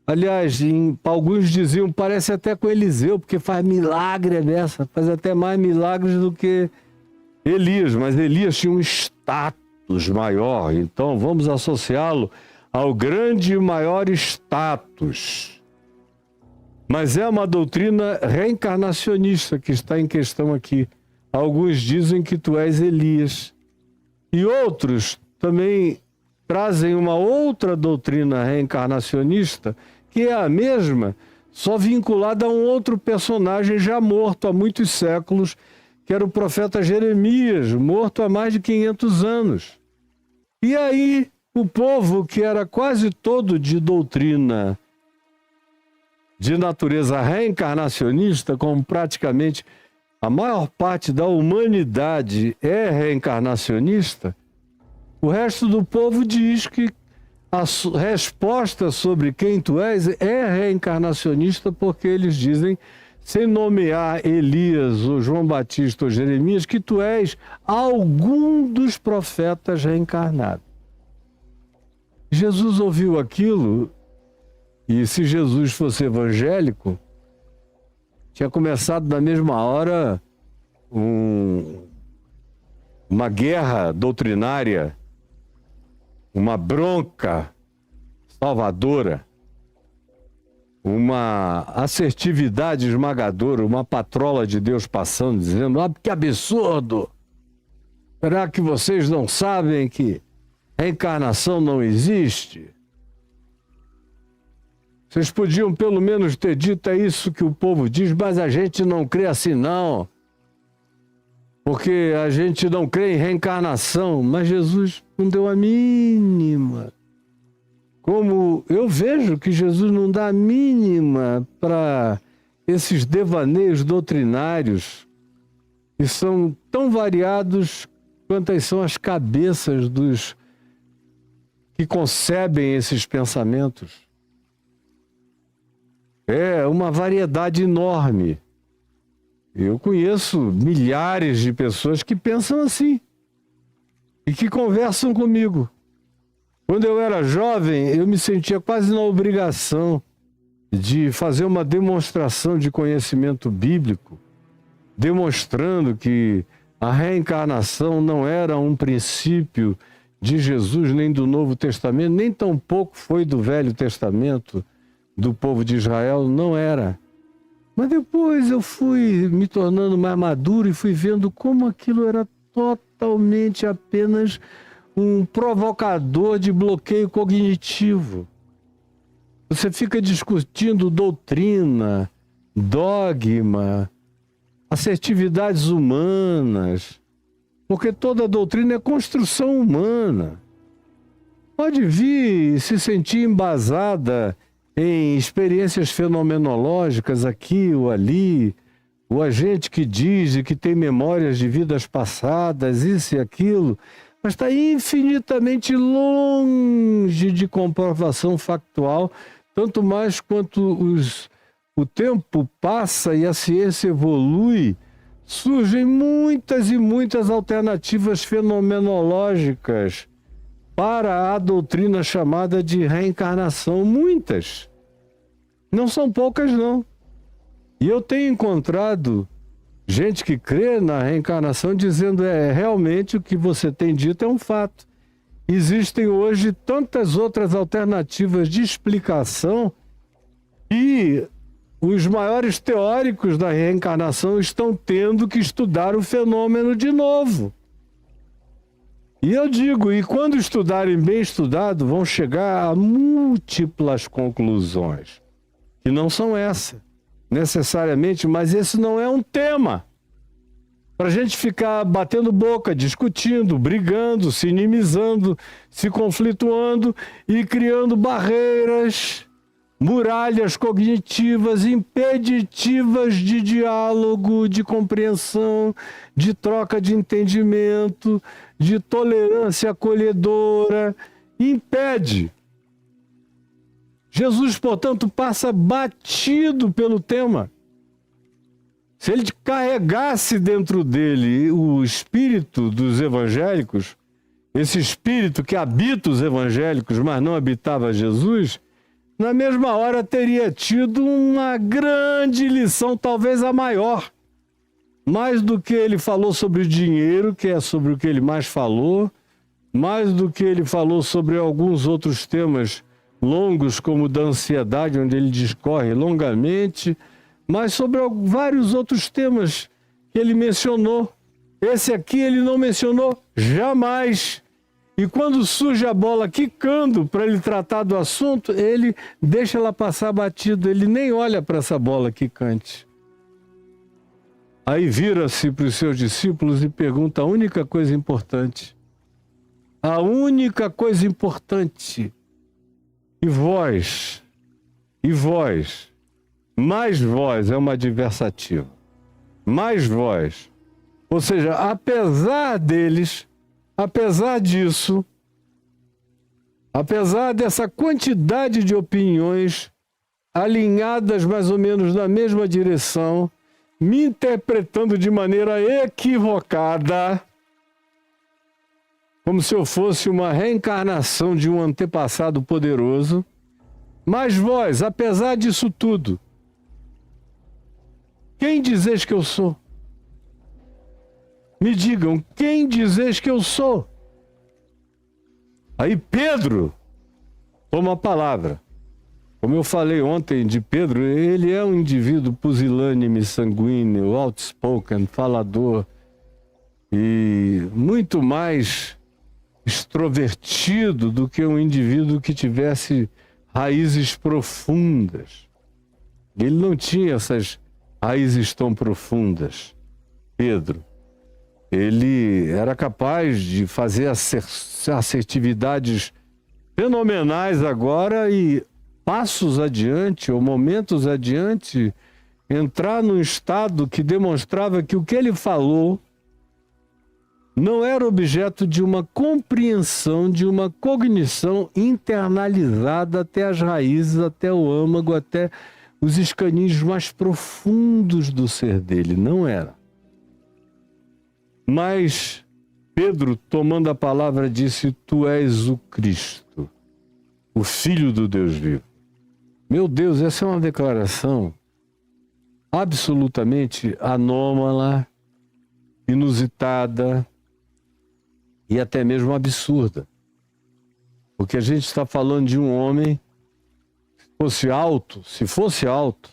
Aliás, alguns diziam, parece até com Eliseu, porque faz milagre dessa, faz até mais milagres do que Elias, mas Elias tinha um status maior, então vamos associá-lo ao grande e maior status. Mas é uma doutrina reencarnacionista que está em questão aqui. Alguns dizem que tu és Elias. E outros também trazem uma outra doutrina reencarnacionista, que é a mesma, só vinculada a um outro personagem já morto há muitos séculos, que era o profeta Jeremias, morto há mais de 500 anos. E aí, o povo, que era quase todo de doutrina de natureza reencarnacionista, como praticamente a maior parte da humanidade é reencarnacionista, o resto do povo diz que a resposta sobre quem tu és é reencarnacionista, porque eles dizem, sem nomear Elias, ou João Batista ou Jeremias, que tu és algum dos profetas reencarnados. Jesus ouviu aquilo, e se Jesus fosse evangélico, tinha começado na mesma hora uma guerra doutrinária, uma bronca salvadora, uma assertividade esmagadora, uma patrola de Deus passando, dizendo, que absurdo! Será que vocês não sabem que reencarnação não existe? Vocês podiam pelo menos ter dito isso que o povo diz, mas a gente não crê assim não. Porque a gente não crê em reencarnação. Mas Jesus não deu a mínima. Como eu vejo que Jesus não dá a mínima para esses devaneios doutrinários que são tão variados quantas são as cabeças dos que concebem esses pensamentos. É uma variedade enorme. Eu conheço milhares de pessoas que pensam assim e que conversam comigo. Quando eu era jovem, eu me sentia quase na obrigação de fazer uma demonstração de conhecimento bíblico, demonstrando que a reencarnação não era um princípio de Jesus nem do Novo Testamento, nem tampouco foi do Velho Testamento, do povo de Israel, não era. Mas depois eu fui me tornando mais maduro e fui vendo como aquilo era totalmente apenas um provocador de bloqueio cognitivo. Você fica discutindo doutrina, dogma, assertividades humanas, porque toda doutrina é construção humana. pode vir e se sentir embasada em experiências fenomenológicas aqui ou ali, o agente que diz que tem memórias de vidas passadas, isso e aquilo, mas está infinitamente longe de comprovação factual, tanto mais quanto o tempo passa e a ciência evolui, surgem muitas e muitas alternativas fenomenológicas para a doutrina chamada de reencarnação. Muitas. Não são poucas, não. E eu tenho encontrado gente que crê na reencarnação dizendo realmente o que você tem dito é um fato. Existem hoje tantas outras alternativas de explicação e os maiores teóricos da reencarnação estão tendo que estudar o fenômeno de novo. E eu digo, e quando estudarem bem estudado, vão chegar a múltiplas conclusões, que não são essa, necessariamente, mas esse não é um tema para a gente ficar batendo boca, discutindo, brigando, se inimizando, se conflituando e criando barreiras, muralhas cognitivas, impeditivas de diálogo, de compreensão, de troca de entendimento, de tolerância acolhedora. Impede. Jesus, portanto, passa batido pelo tema. Se ele carregasse dentro dele o espírito dos evangélicos, esse espírito que habita os evangélicos, mas não habitava Jesus, na mesma hora teria tido uma grande lição, talvez a maior. Mais do que ele falou sobre o dinheiro, que é sobre o que ele mais falou, mais do que ele falou sobre alguns outros temas longos, como o da ansiedade, onde ele discorre longamente, mas sobre vários outros temas que ele mencionou. Esse aqui ele não mencionou jamais. E quando surge a bola quicando para ele tratar do assunto, ele deixa ela passar batido, ele nem olha para essa bola quicante. Aí vira-se para os seus discípulos e pergunta a única coisa importante. A única coisa importante. E vós, mais vós é uma adversativa. Mais vós. Ou seja, apesar deles, apesar disso, apesar dessa quantidade de opiniões alinhadas mais ou menos na mesma direção, me interpretando de maneira equivocada, como se eu fosse uma reencarnação de um antepassado poderoso, mas vós, apesar disso tudo, quem dizeis que eu sou? Me digam, quem dizeis que eu sou? Aí Pedro toma a palavra. Como eu falei ontem de Pedro, ele é um indivíduo pusilânime, sanguíneo, outspoken, falador e muito mais extrovertido do que um indivíduo que tivesse raízes profundas. Ele não tinha essas raízes tão profundas, Pedro. Ele era capaz de fazer assertividades fenomenais agora e passos adiante, ou momentos adiante, entrar num estado que demonstrava que o que ele falou não era objeto de uma compreensão, de uma cognição internalizada até as raízes, até o âmago, até os escaninhos mais profundos do ser dele. Não era. Mas Pedro, tomando a palavra, disse: Tu és o Cristo, o Filho do Deus vivo. Meu Deus, essa é uma declaração absolutamente anômala, inusitada e até mesmo absurda. Porque a gente está falando de um homem, se fosse alto,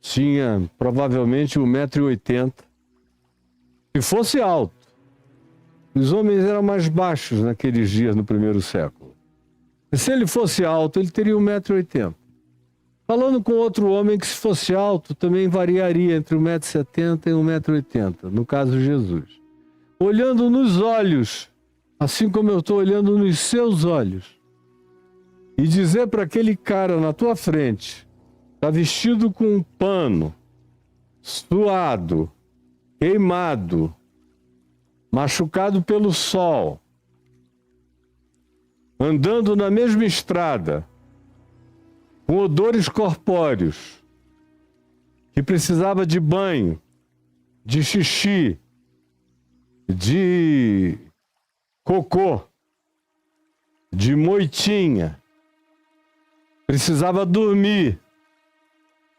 tinha provavelmente 1,80 m. Se fosse alto, os homens eram mais baixos naqueles dias, no primeiro século. E se ele fosse alto, ele teria 1,80 m. Falando com outro homem que, se fosse alto, também variaria entre 1,70 m e 1,80 m, no caso Jesus. Olhando nos olhos assim como eu estou olhando nos seus olhos, e dizer para aquele cara na tua frente, está vestido com um pano, suado, queimado, machucado pelo sol, andando na mesma estrada, com odores corpóreos, que precisava de banho, de xixi, de cocô, de moitinha, precisava dormir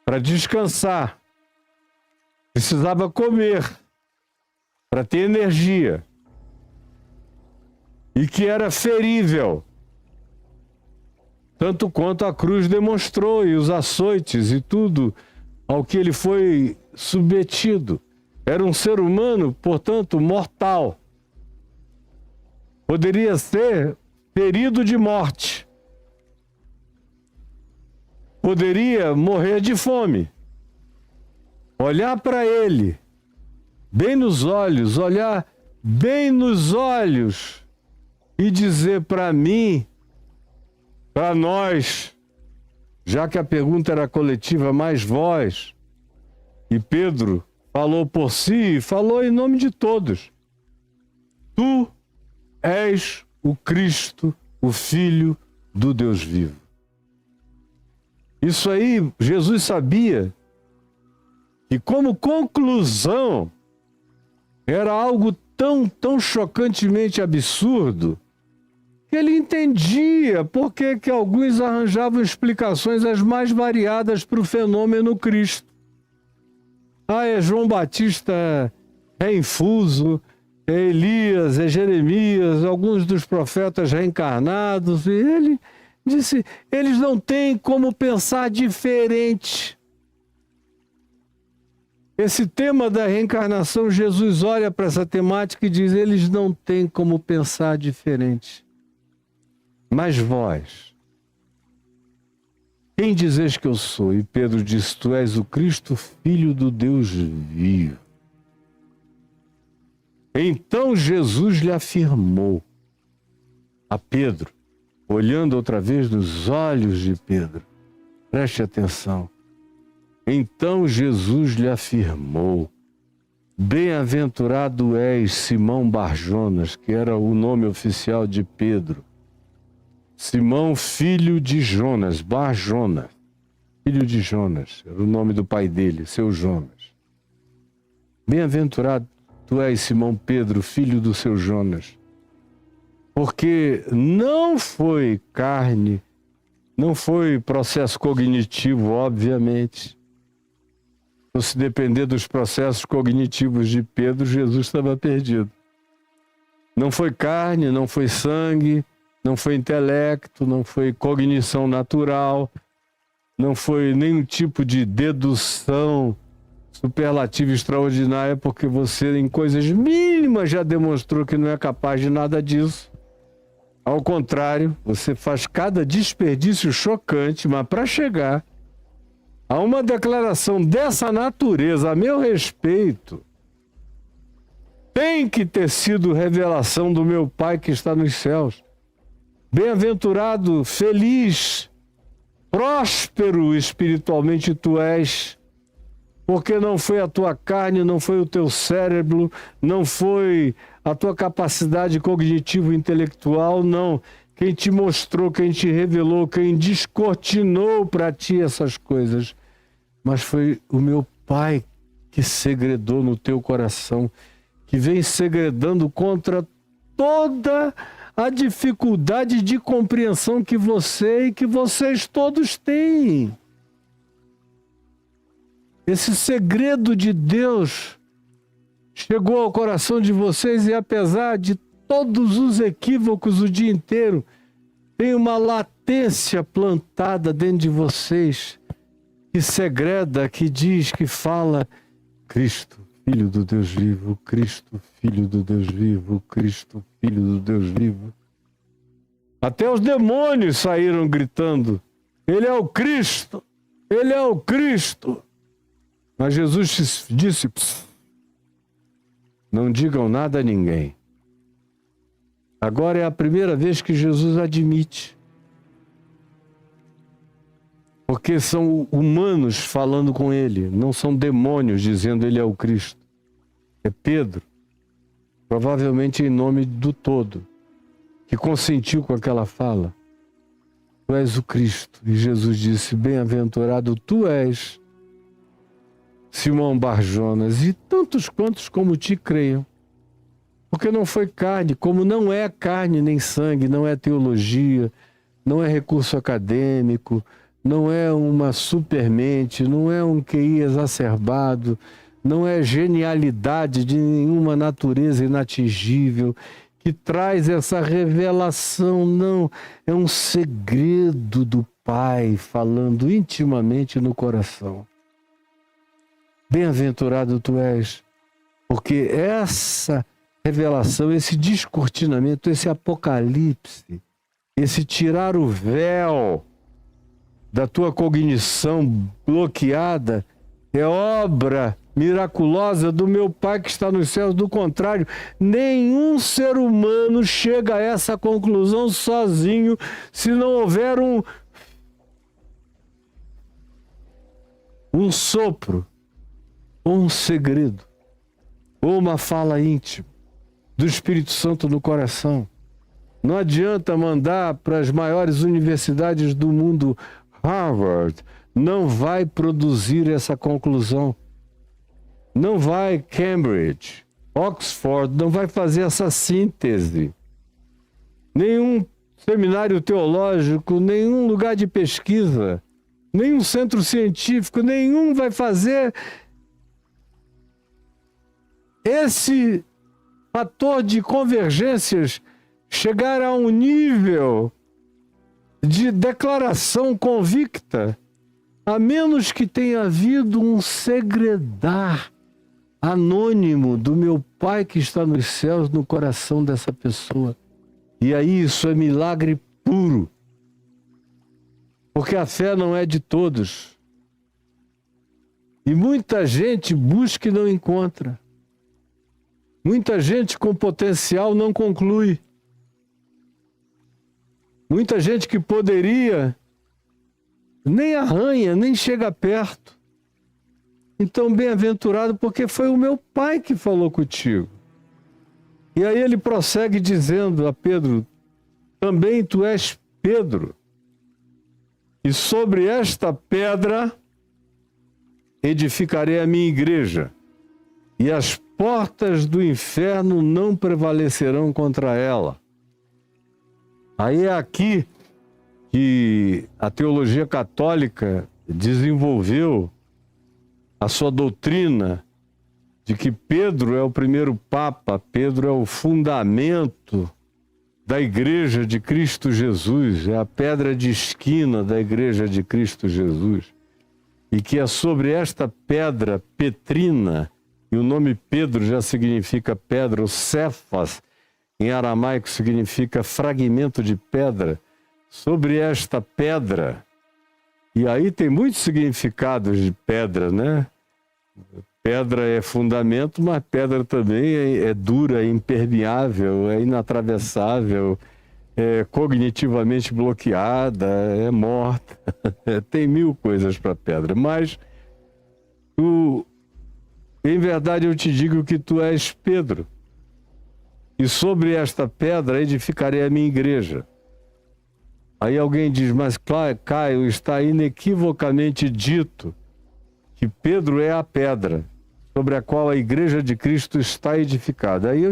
para descansar, precisava comer para ter energia, e que era ferível, tanto quanto a cruz demonstrou, e os açoites e tudo ao que ele foi submetido. Era um ser humano, portanto, mortal. Poderia ser ferido de morte. Poderia morrer de fome. Olhar para ele, bem nos olhos, olhar bem nos olhos e dizer para mim, para nós, já que a pergunta era coletiva, mais vós, e Pedro falou por si e falou em nome de todos. Tu és o Cristo, o Filho do Deus vivo. Isso aí, Jesus sabia que como conclusão era algo tão chocantemente absurdo que ele entendia por que alguns arranjavam explicações as mais variadas para o fenômeno Cristo. É João Batista reinfuso, é Elias, é Jeremias, alguns dos profetas reencarnados. E ele disse, eles não têm como pensar diferente. Esse tema da reencarnação, Jesus olha para essa temática e diz, eles não têm como pensar diferente. Mas vós, quem dizes que eu sou? E Pedro disse, tu és o Cristo, Filho do Deus vivo. Então Jesus lhe afirmou a Pedro, olhando outra vez nos olhos de Pedro, preste atenção. Então Jesus lhe afirmou, bem-aventurado és Simão Barjonas, que era o nome oficial de Pedro. Simão, filho de Jonas, Barjonas, filho de Jonas, era o nome do pai dele, seu Jonas. Bem-aventurado tu és Simão Pedro, filho do seu Jonas, porque não foi carne, não foi processo cognitivo, obviamente. Se depender dos processos cognitivos de Pedro, Jesus estava perdido. Não foi carne, não foi sangue, não foi intelecto, não foi cognição natural, não foi nenhum tipo de dedução superlativa extraordinária, porque você, em coisas mínimas, já demonstrou que não é capaz de nada disso. Ao contrário, você faz cada desperdício chocante, mas para chegar a uma declaração dessa natureza a meu respeito, tem que ter sido revelação do meu Pai que está nos céus. Bem-aventurado, feliz, próspero espiritualmente tu és, porque não foi a tua carne, não foi o teu cérebro, não foi a tua capacidade cognitivo-intelectual, não. Quem te mostrou, quem te revelou, quem descortinou para ti essas coisas, mas foi o meu Pai que segredou no teu coração, que vem segredando contra toda a dificuldade de compreensão que você e que vocês todos têm. Esse segredo de Deus chegou ao coração de vocês e, apesar de todos os equívocos o dia inteiro, tem uma latência plantada dentro de vocês que segreda, que diz, que fala: Cristo, Filho do Deus vivo, Cristo, Filho do Deus vivo, Cristo, Filho do Deus vivo. Até os demônios saíram gritando: Ele é o Cristo, Ele é o Cristo. Mas Jesus disse: não digam nada a ninguém. Agora é a primeira vez que Jesus admite. Porque são humanos falando com ele, não são demônios dizendo ele é o Cristo. É Pedro, provavelmente em nome do todo, que consentiu com aquela fala. Tu és o Cristo. E Jesus disse, bem-aventurado tu és, Simão Barjonas, e tantos quantos como ti creiam. Porque não foi carne, como não é carne nem sangue, não é teologia, não é recurso acadêmico, não é uma supermente, não é um QI exacerbado, não é genialidade de nenhuma natureza inatingível que traz essa revelação, não. É um segredo do Pai falando intimamente no coração. Bem-aventurado tu és, porque essa revelação, esse descortinamento, esse apocalipse, esse tirar o véu da tua cognição bloqueada, é obra miraculosa do meu Pai que está nos céus. Do contrário, nenhum ser humano chega a essa conclusão sozinho se não houver um sopro, ou um segredo, ou uma fala íntima do Espírito Santo no coração. Não adianta mandar para as maiores universidades do mundo, Harvard, não vai produzir essa conclusão. Não vai Cambridge, Oxford, não vai fazer essa síntese. Nenhum seminário teológico, nenhum lugar de pesquisa, nenhum centro científico, nenhum vai fazer esse fator de convergências chegar a um nível de declaração convicta, a menos que tenha havido um segredar anônimo do meu Pai que está nos céus no coração dessa pessoa. E aí isso é milagre puro. Porque a fé não é de todos. E muita gente busca e não encontra. Muita gente com potencial não conclui. Muita gente que poderia nem arranha, nem chega perto. Então, bem-aventurado, porque foi o meu Pai que falou contigo. E aí ele prossegue dizendo a Pedro, também tu és Pedro, e sobre esta pedra edificarei a minha igreja, e as portas do inferno não prevalecerão contra ela. Aí é aqui que a teologia católica desenvolveu a sua doutrina de que Pedro é o primeiro Papa, Pedro é o fundamento da Igreja de Cristo Jesus, é a pedra de esquina da Igreja de Cristo Jesus. E que é sobre esta pedra petrina, e o nome Pedro já significa pedra, o Cefas, em aramaico, significa fragmento de pedra, sobre esta pedra. E aí tem muitos significados de pedra, né? Pedra é fundamento, mas pedra também é dura, é impermeável, é inatravessável, é cognitivamente bloqueada, é morta. Tem mil coisas para pedra, mas em verdade eu te digo que tu és Pedro, e sobre esta pedra edificarei a minha igreja. Aí alguém diz, mas Caio, está inequivocamente dito que Pedro é a pedra sobre a qual a igreja de Cristo está edificada. Aí eu